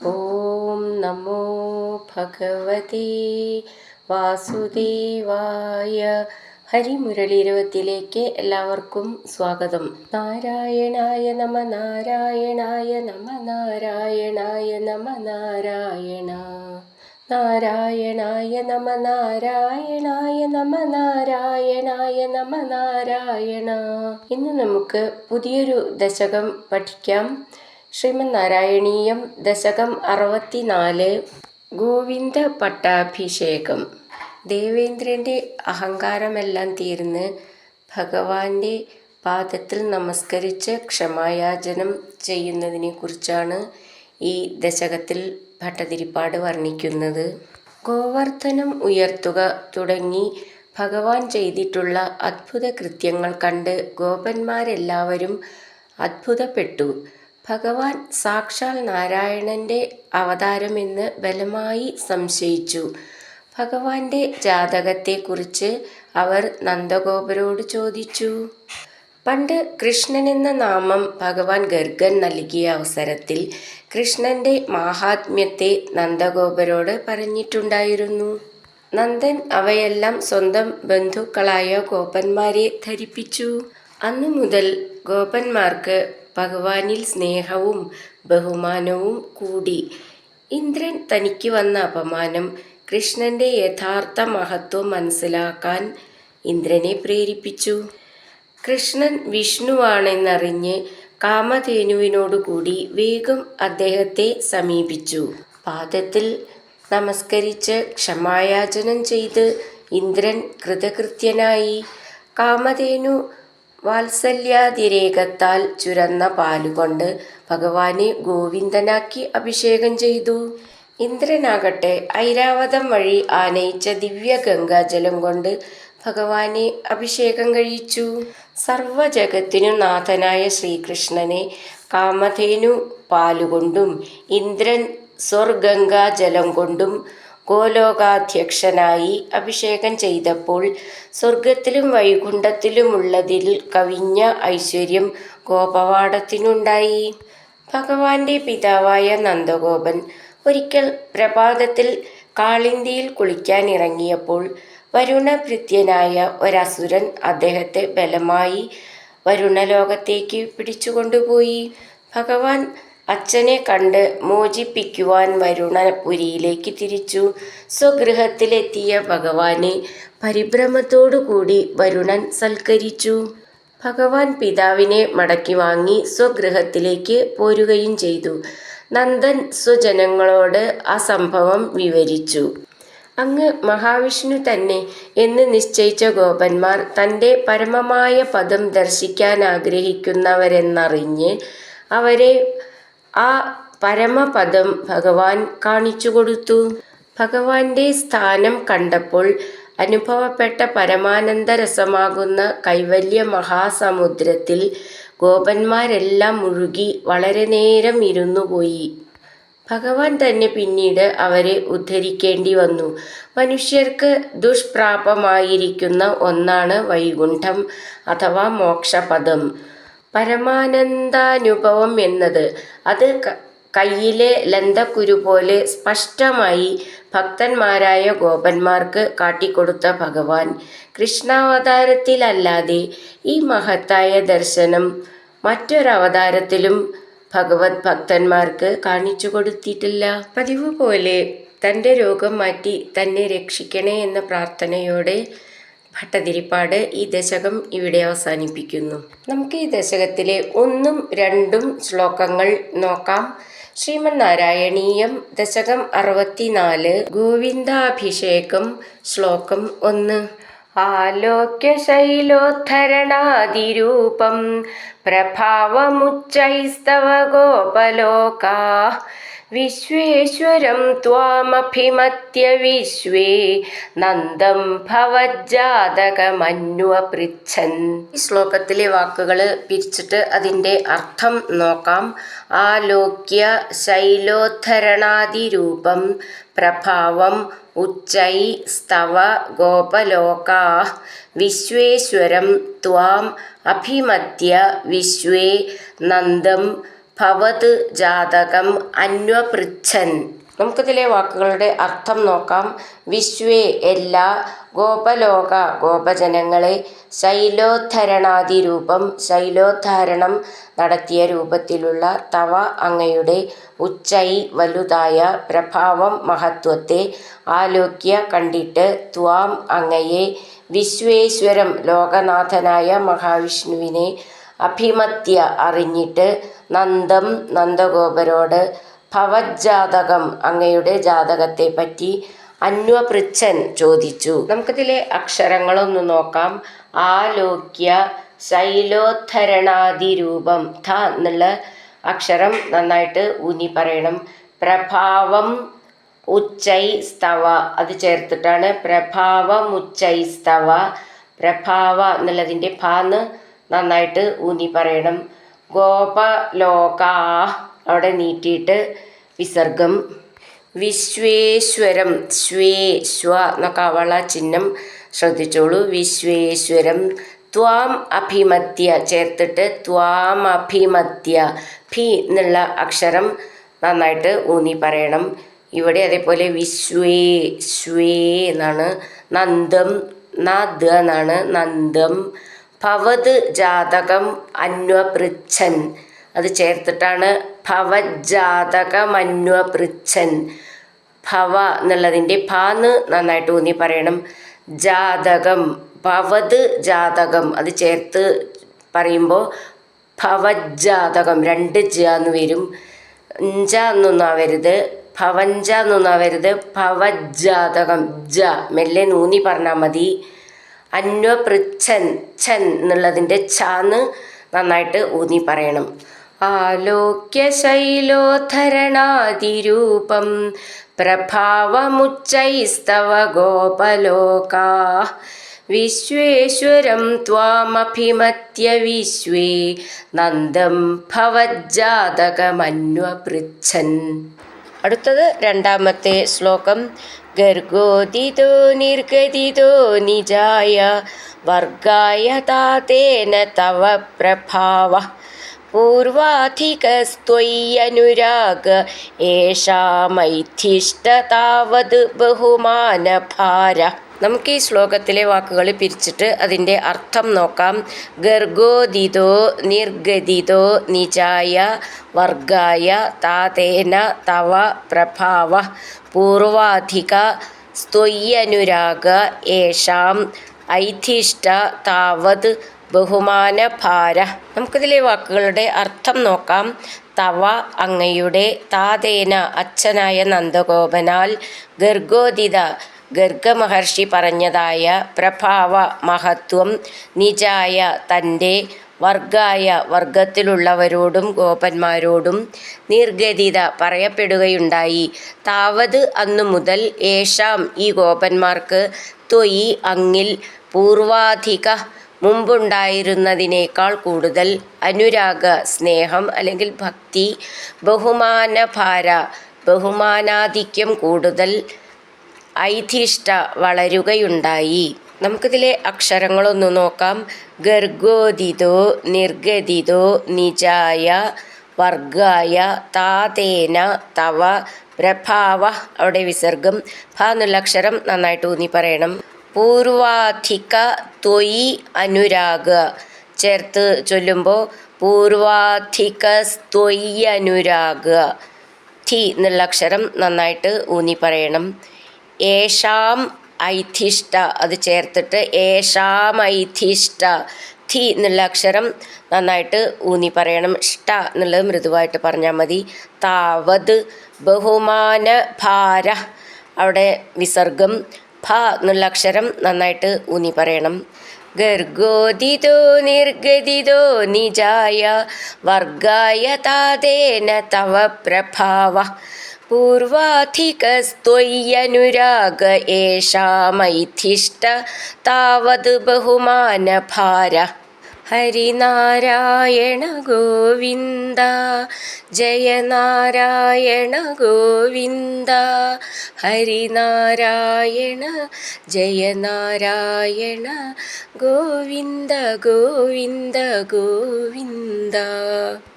ഓം നമോ ഭഗവതേ വാസുദേവായ. ഹരിമുരളീരവത്തിലേക്ക് എല്ലാവർക്കും സ്വാഗതം. നാരായണായ നമ നാരായണായ നമ നാരായണായ നമ നാരായണ നാരായണായ നമ നാരായണായ നമ നാരായണായ നമ നാരായണ. ഇന്ന് നമുക്ക് പുതിയൊരു ദശകം പഠിക്കാം. ശ്രീമദ് നാരായണീയം ദശകം 64. ഗോവിന്ദ പട്ടാഭിഷേകം. ദേവേന്ദ്രൻ്റെ അഹങ്കാരമെല്ലാം തീർന്ന് ഭഗവാന്റെ പാദത്തിൽ നമസ്കരിച്ച് ക്ഷമായാചനം ചെയ്യുന്നതിനെ കുറിച്ചാണ് ഈ ദശകത്തിൽ ഭട്ടതിരിപ്പാട് വർണ്ണിക്കുന്നത്. ഗോവർദ്ധനം ഉയർത്തുക തുടങ്ങി ഭഗവാൻ ചെയ്തിട്ടുള്ള അത്ഭുത കൃത്യങ്ങൾ കണ്ട് ഗോപന്മാരെല്ലാവരും അത്ഭുതപ്പെട്ടു. ഭഗവാൻ സാക്ഷാൽ നാരായണൻ്റെ അവതാരമെന്ന് ബലമായി സംശയിച്ചു. ഭഗവാന്റെ ജാതകത്തെക്കുറിച്ച് അവർ നന്ദഗോപരോട് ചോദിച്ചു. പണ്ട് കൃഷ്ണൻ എന്ന നാമം ഭഗവാൻ ഗർഗൻ നൽകിയ അവസരത്തിൽ കൃഷ്ണൻ്റെ മാഹാത്മ്യത്തെ നന്ദഗോപരോട് പറഞ്ഞിട്ടുണ്ടായിരുന്നു. നന്ദൻ അവയെല്ലാം സ്വന്തം ബന്ധുക്കളായ ഗോപന്മാരെ ധരിപ്പിച്ചു. അന്നു മുതൽ ഗോപന്മാർക്ക് ഭഗവാനിൽ സ്നേഹവും ബഹുമാനവും കൂടി. ഇന്ദ്രൻ തനിക്ക് വന്ന അപമാനം കൃഷ്ണൻ്റെ യഥാർത്ഥ മഹത്വം മനസ്സിലാക്കാൻ ഇന്ദ്രനെ പ്രേരിപ്പിച്ചു. കൃഷ്ണൻ വിഷ്ണുവാണെന്നറിഞ്ഞ് കാമധേനുവിനോടുകൂടി വേഗം അദ്ദേഹത്തെ സമീപിച്ചു. പാദത്തിൽ നമസ്കരിച്ച് ക്ഷമായാചനം ചെയ്ത് ഇന്ദ്രൻ കൃതകൃത്യനായി. കാമധേനു വാത്സല്യാതിരേകത്താൽ ചുരന്ന പാലുകൊണ്ട് ഭഗവാനെ ഗോവിന്ദനാക്കി അഭിഷേകം ചെയ്തു. ഇന്ദ്രനാകട്ടെ ഐരാവതം വഴി ആനയിച്ച ദിവ്യഗംഗാജലം കൊണ്ട് ഭഗവാനെ അഭിഷേകം കഴിച്ചു. സർവജഗത്തിനു നാഥനായ ശ്രീകൃഷ്ണനെ കാമധേനു പാലുകൊണ്ടും ഇന്ദ്രൻ സ്വർഗംഗാജലം കൊണ്ടും ഗോലോകാധ്യക്ഷനായി അഭിഷേകം ചെയ്തപ്പോൾ സ്വർഗത്തിലും വൈകുണ്ഠത്തിലുമുള്ളതിൽ കവിഞ്ഞ ഐശ്വര്യം ഗോപവാടത്തിനുണ്ടായി. ഭഗവാന്റെ പിതാവായ നന്ദഗോപൻ ഒരിക്കൽ പ്രഭാതത്തിൽ കാളിന്തിയിൽ കുളിക്കാനിറങ്ങിയപ്പോൾ വരുണഭൃത്യനായ ഒരസുരൻ അദ്ദേഹത്തെ ബലമായി വരുണലോകത്തേക്ക് പിടിച്ചുകൊണ്ടുപോയി. ഭഗവാൻ അച്ഛനെ കണ്ട് മോചിപ്പിക്കുവാൻ വരുണപുരിയിലേക്ക് തിരിച്ചു. സ്വഗൃഹത്തിലെത്തിയ ഭഗവാനെ പരിഭ്രമത്തോടുകൂടി വരുണൻ സൽക്കരിച്ചു. ഭഗവാൻ പിതാവിനെ മടക്കി വാങ്ങി സ്വഗൃഹത്തിലേക്ക് പോരുകയും ചെയ്തു. നന്ദൻ സ്വജനങ്ങളോട് ആ സംഭവം വിവരിച്ചു. അങ്ങ് മഹാവിഷ്ണു തന്നെ എന്ന് നിശ്ചയിച്ച ഗോപന്മാർ തൻ്റെ പരമമായ പദം ദർശിക്കാൻ ആഗ്രഹിക്കുന്നവരെന്നറിഞ്ഞ് അവരെ ആ പരമപദം ഭഗവാൻ കാണിച്ചു കൊടുത്തു. ഭഗവാന്റെ സ്ഥാനം കണ്ടപ്പോൾ അനുഭവപ്പെട്ട പരമാനന്ദരസമാകുന്ന കൈവല്യ മഹാസമുദ്രത്തിൽ ഗോപന്മാരെല്ലാം മുഴുകി വളരെ നേരം ഇരുന്നുപോയി. ഭഗവാൻ തന്നെ പിന്നീട് അവരെ ഉദ്ധരിക്കേണ്ടി വന്നു. മനുഷ്യർക്ക് ദുഷ്പ്രാപമായിരിക്കുന്ന ഒന്നാണ് വൈകുണ്ഠം അഥവാ മോക്ഷപദം. പരമാനന്ദാനുഭവം എന്നത് അത് കയ്യിലെ ലന്തക്കുരു പോലെ സ്പഷ്ടമായി ഭക്തന്മാരായ ഗോപന്മാർക്ക് കാട്ടിക്കൊടുത്ത ഭഗവാൻ കൃഷ്ണാവതാരത്തിലല്ലാതെ ഈ മഹത്തായ ദർശനം മറ്റൊരവതാരത്തിലും ഭഗവത് ഭക്തന്മാർക്ക് കാണിച്ചു കൊടുത്തിട്ടില്ല. പതിവ് പോലെ തൻ്റെ രോഗം മാറ്റി തന്നെ രക്ഷിക്കണേ എന്ന പ്രാർത്ഥനയോടെ ഭട്ടതിരിപ്പാട് ഈ ദശകം ഇവിടെ അവസാനിപ്പിക്കുന്നു. നമുക്ക് ഈ ദശകത്തിലെ 1ഉം 2ഉം ശ്ലോകങ്ങൾ നോക്കാം. ശ്രീമദ് നാരായണീയം ദശകം 64. ഗോവിന്ദാഭിഷേകം. ശ്ലോകം 1. ആലോക്യ ശൈലോദ്ധരണാതിരൂപം പ്രഭാവമുച്ചൈസ്തവ ഗോപലോകാ വിശ്വേശ്വരം ത്വാമഭിമത്യ വിശ്വേ നന്ദം ഭവജ്ജാതകമന്വപൃച്ഛൻ. ഈ ശ്ലോകത്തിലെ വാക്കുകൾ പിരിച്ചിട്ട് അതിൻ്റെ അർത്ഥം നോക്കാം. ആലോക്യ ശൈലോദ്ധരണാതിരൂപം പ്രഭാവം ഉച്ചൈ സ്തവ ഗോപലോകാ വിശ്വേശ്വരം ത്വാം അഭിമത്യ വിശ്വേ നന്ദം ഭവത് ജാതകം അന്വപൃച്ഛൻ. നമുക്കിതിലെ വാക്കുകളുടെ അർത്ഥം നോക്കാം. വിശ്വേ എല്ലാ, ഗോപലോക ഗോപജനങ്ങളെ, ശൈലോദ്ധരണാദിരൂപം ശൈലോദ്ധാരണം നടത്തിയ രൂപത്തിലുള്ള തവ അങ്ങയുടെ, ഉച്ചൈ വലുതായ, പ്രഭാവം മഹത്വത്തെ, ആലോക്യ കണ്ടിട്ട്, ത്വാം അങ്ങയെ, വിശ്വേശ്വരം ലോകനാഥനായ മഹാവിഷ്ണുവിനെ, അഭിമത്യ അറിഞ്ഞിട്ട്, നന്ദം നന്ദഗോപരോട്, ഭവജ്ജാതകം അങ്ങയുടെ ജാതകത്തെപ്പറ്റി, അന്വപൃച്ഛൻ ചോദിച്ചു. നമുക്കിതിലെ അക്ഷരങ്ങളൊന്ന് നോക്കാം. ആലോക്യ, ശൈലോദ്ധരണാദിരൂപം ധ എന്നുള്ള അക്ഷരം നന്നായിട്ട് ഊന്നി പറയണം. പ്രഭാവം ഉച്ചൈ സ്തവ അത് ചേർത്തിട്ടാണ് പ്രഭാവം ഉച്ചൈ സ്തവ. പ്രഭാവ എന്നുള്ളതിൻ്റെ ഭാന്ന് നന്നായിട്ട് ഊന്നി പറയണം. ഗോപലോകാ അവിടെ നീട്ടിയിട്ട് വിസർഗം. വിശ്വേശ്വരം ശ്വേ ശ്വ എന്നൊക്കെ അവള ചിഹ്നം ശ്രദ്ധിച്ചോളൂ. വിശ്വേശ്വരം. ത്വാം അഭിമത്യ ചേർത്തിട്ട് ത്വാം അഭിമത്യ ഭി എന്നുള്ള അക്ഷരം നന്നായിട്ട് ഊന്നി പറയണം. ഇവിടെ അതേപോലെ വിശ്വേ ശ്വേ എന്നാണ്. നന്ദം നദ എന്നാണ്. നന്ദം. ഭവത് ജാതകം അന്വപൃച്ഛൻ അത് ചേർത്തിട്ടാണ് ഭവജാതകമന്വപൃച്ഛൻ. ഭവ എന്നുള്ളതിൻ്റെ ഭാന്ന് നന്നായിട്ട് ഊന്നി പറയണം. ജാതകം ഭവത് ജാതകം അത് ചേർത്ത് പറയുമ്പോൾ ഭവജാതകം 2 ജ എന്ന് വരും. ഞ്ച എന്നൊന്നും ആവരുത്, ഭവഞ്ച എന്നൊന്നും ആവരുത്. ഭവജാതകം ജ മെല്ലെ നൂന്നി പറഞ്ഞാൽ മതി. അന്വപൃച്ഛൻ ഛൻ എന്നുള്ളതിൻ്റെ ഛാന്ന് നന്നായിട്ട് ഊന്നി പറയണം. ആലോക്യ ശൈലോദ്ധരണാദിരൂപം പ്രഭാവമുച്ചൈസ്തവ ഗോപലോകാ, വിശ്വേശ്വരം ത്വാമഭിമത്യ വിശ്വേ നന്ദം ഭവജ്ജാതകമന്വപൃച്ഛൻ. അടുത്തത് രണ്ടാമത്തെ ശ്ലോകം. ഗർഗോദിതോ നിർഗദിതോ നിജായ വർഗായ താതേന തവ പ്രഭാവ പൂർവാധികസ്ത്വയ്യനുരാഗ ഏഷാമൈഥിഷ്ട താവത് ബഹുമാനഭാര. നമുക്ക് ഈ ശ്ലോകത്തിലെ വാക്കുകൾ പിരിച്ചിട്ട് അതിൻ്റെ അർത്ഥം നോക്കാം. ഗർഗോദിതോ നിർഗദിതോ നിജായ വർഗായ താതേന തവ പ്രഭാവ പൂർവാധിക സ്ത്വയ്യനുരാഗ ഏഷാം ഐഥിഷ്ട താവത് ബഹുമാനഭാര. നമുക്കിതിലെ വാക്കുകളുടെ അർത്ഥം നോക്കാം. തവ അങ്ങയുടെ, താതേന അച്ഛനായ നന്ദഗോപനാൽ, ഗർഗോദിത ഗർഗമഹർഷി പറഞ്ഞതായ, പ്രഭാവ മഹത്വം, നിജായ തൻ്റെ, വർഗായ വർഗത്തിലുള്ളവരോടും ഗോപന്മാരോടും, നിർഗദിത പറയപ്പെടുകയുണ്ടായി, താവത് അന്നു മുതൽ, ഏഷാം ഈ ഗോപന്മാർക്ക്, ത്വയി അങ്ങിൽ, പൂർവാധിക മുമ്പുണ്ടായിരുന്നതിനേക്കാൾ കൂടുതൽ, അനുരാഗ സ്നേഹം അല്ലെങ്കിൽ ഭക്തി, ബഹുമാനഭാര ബഹുമാനാധിക്യം കൂടുതൽ, ഐഥിഷ്ട വളരുകയുണ്ടായി. നമുക്കിതിലെ അക്ഷരങ്ങളൊന്ന് നോക്കാം. ഗർഗോദിതോ നിർഗദിതോ നിജായ വർഗായ താതേന തവ പ്രഭാവ അവിടെ വിസർഗം. ഭ എന്നുള്ള അക്ഷരം നന്നായിട്ട് ഊന്നി പറയണം. പൂർവാധിക ത്വയി അനുരാഗ ചേർത്ത് ചൊല്ലുമ്പോൾ പൂർവാധിക സ്ത്വയ്യനുരാഗ. ധി എന്നുള്ള അക്ഷരം നന്നായിട്ട് ഊന്നി പറയണം. ഏഷാം ഐഥിഷ്ട അത് ചേർത്തിട്ട് ഏഷാം ഐഥിഷ്ട. ധി എന്നുള്ള അക്ഷരം നന്നായിട്ട് ഊന്നി പറയണം. ഷ്ട എന്നുള്ളത് മൃദുവായിട്ട് പറഞ്ഞാൽ മതി. താവത് ബഹുമാനഭാര അവിടെ വിസർഗം. ഭ എന്നുള്ള അക്ഷരം നന്നായിട്ട് ഊന്നി പറയണം. ഗർഗോദിതോ നിർഗദിതോ നിജായ വർഗായ താതേന തവ പ്രഭാവ പൂർവാധികസ്ത്വയ്യനുരാഗ ഏഷാമൈഥിഷ്ട താവത് ബഹുമാനഭാര. ഹരിനാരായണ ഗോവിന്ദ ജയ നാരായണ ഗോവിന്ദ. ഹരിനാരായണ ജയ നാരായണ ഗോവിന്ദ ഗോവിന്ദ ഗോവിന്ദ.